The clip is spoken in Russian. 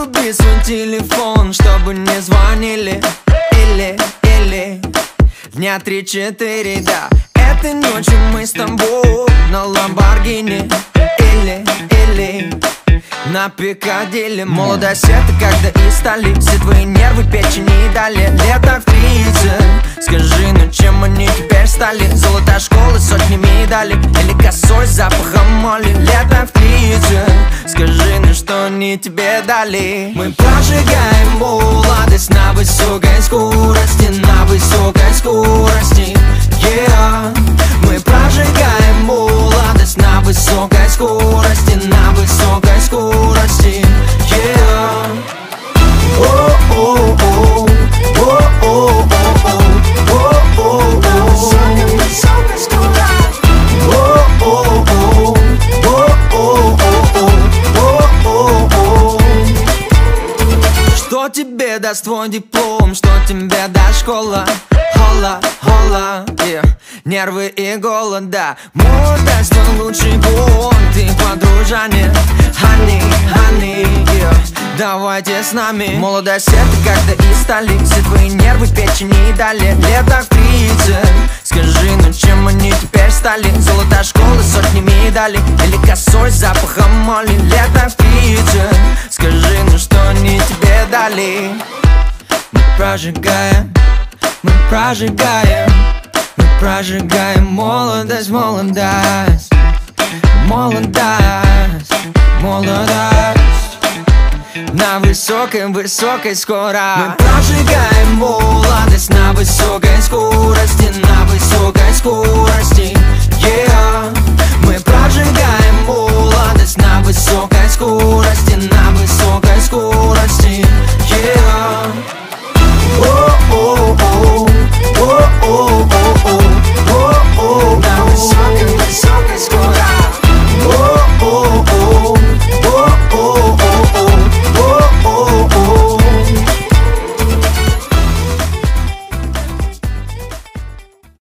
Выруби свой телефон, чтобы не звонили. Или дня 3-4, да. Этой ночью мы с тобой на Ламборгини. Или на Пикадилли. Молодость это когда и стали все твои нервы печени и дали. Лето в 30. Скажи, ну чем они теперь стали? Золотая школа, сотни медалей. Или косой с запахом моли. Лето в 30. Скажи, ну что они тебе дали? Мы прожигаем молодость на высокой скорости. На высокой скорости, yeah. Мы прожигаем молодость на высокой скорости. На высокой скорости, yeah. О-о-о, о-о-о, о-о-о, на высокой скорости. О-о-о, о-о-о, что тебе даст твой диплом? Что тебе даст школа? Хола, yeah. Нервы и голод, да. Молодость твой лучший гон. Ты подружане, honey, yeah. Давайте с нами. Молодость это когда и стали все твои нервы печени и дали. Лето в 30. Скажи, ну чем они теперь стали? Золотая школа, сотни медалей. Или косой с запахом моли. Лето в 30. Скажи, ну что они тебе дали? Мы прожигаем, мы прожигаем, мы прожигаем молодость, молодость, молодость, молодость. На высокой, высокой скорости. Мы прожигаем молодость на высокой скорости. На высокой скорости, yeah.